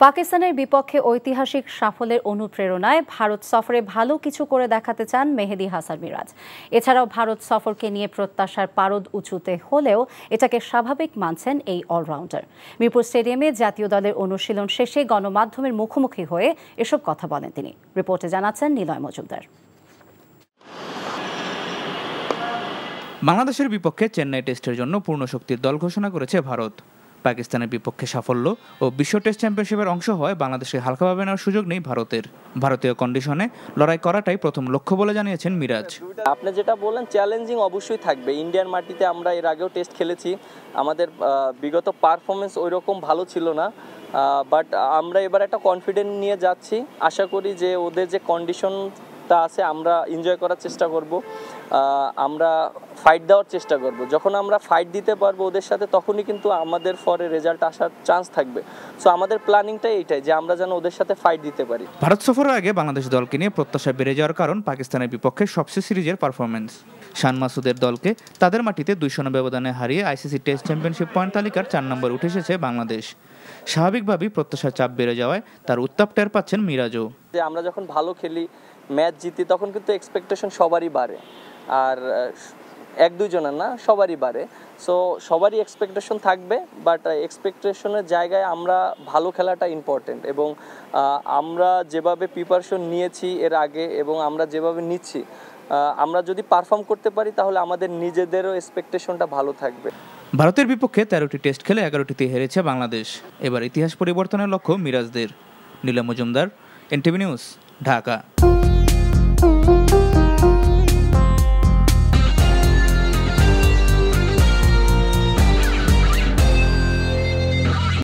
পাকিস্তানের বিপক্ষে ঐতিহাসিক সাফল্যের অনুপ্রেরণায় ভারত সফরে ভালো কিছু করে দেখাতে চান মেহেদী হাসান মিরাজ। এছাড়াও ভারত সফরকে নিয়ে প্রত্যাশার পারদ উঁচুতে হলেও এটাকে স্বাভাবিক মানছেন এই অলরাউন্ডার। মিরপুর স্টেডিয়ামে জাতীয় দলের অনুশীলন শেষে গণমাধ্যমের মুখোমুখি হয়ে এসব কথা বলেন তিনি। রিপোর্টে জানাচ্ছেন নিলয় মজুমদার। বাংলাদেশের বিপক্ষে চেন্নাই টেস্টের জন্য পূর্ণ শক্তির দল ঘোষণা করেছে ভারত। পাকিস্তানের বিপক্ষে সাফল্য ও বিশ্ব টেস্ট চ্যাম্পিয়নশিপের অংশ হওয়ায় বাংলাদেশকে হালকাভাবে নেওয়ার সুযোগ নেই ভারতের। ভারতীয় কন্ডিশনে লড়াই করাটাই প্রথম লক্ষ্য বলে জানিয়েছেন মিরাজ। আপনি যেটা বললেন, চ্যালেঞ্জিং অবশ্যই থাকবে। ইন্ডিয়ান মাটিতে আমরা এর আগেও টেস্ট খেলেছি, আমাদের বিগত পারফরমেন্স ওই রকম ভালো ছিল না, বাট আমরা এবার একটা কনফিডেন্স নিয়ে যাচ্ছি। আশা করি যে ওদের যে কন্ডিশনটা আছে আমরা এনজয় করার চেষ্টা করব, আমরা ফাইট দেওয়ার চেষ্টা করব। যখন আমরা ফাইট দিতে পারবো ওদের সাথে, তখনই কিন্তু আমাদের ফরে রেজাল্ট আসার চান্স থাকবে। সো আমাদের প্ল্যানিংটাই এইটাই যে আমরা যেন ওদের সাথে ফাইট দিতে পারি। ভারত সফরের আগে বাংলাদেশ দলকে নিয়ে প্রত্যাশা বেড়ে যাওয়ার কারণ পাকিস্তানের বিপক্ষে সবচেয়ে সিরিজের পারফরমেন্স। শান মাসুদের দলকে তাদের মাটিতে 2-0 ব্যবধানে হারিয়ে আইসিসি টেস্ট চ্যাম্পিয়নশিপ পয়েন্ট তালিকার 4 নম্বরে উঠে এসেছে বাংলাদেশ। স্বাভাবিকভাবেই প্রত্যাশার চাপ বেড়ে যাওয়ায় তার উত্তাপ টের পাচ্ছেন মিরাজও। যে আমরা যখন ভালো খেলি, ম্যাচ জিতি, তখন কিন্তু এক্সপেকটেশন সবারই বাড়ে, আর 1-2 জনের না, সবারই বাড়ে। সো সবারই এক্সপেকটেশন থাকবে, বাট এক্সপেকটেশনের জায়গায় আমরা ভালো খেলাটা ইম্পর্টেন্ট। এবং আমরা যেভাবে প্রিপারেশন নিয়েছি এর আগে এবং আমরা যেভাবে নিচ্ছি, আমরা যদি পারফর্ম করতে পারি তাহলে আমাদের নিজেদেরও এক্সপেকটেশনটা ভালো থাকবে। ভারতের বিপক্ষে 13টি টেস্ট খেলে 11টিতে হেরেছে বাংলাদেশ। এবার ইতিহাস পরিবর্তনের লক্ষ্য মিরাজদের। Niloy Majumdar, NTV news, Dhaka.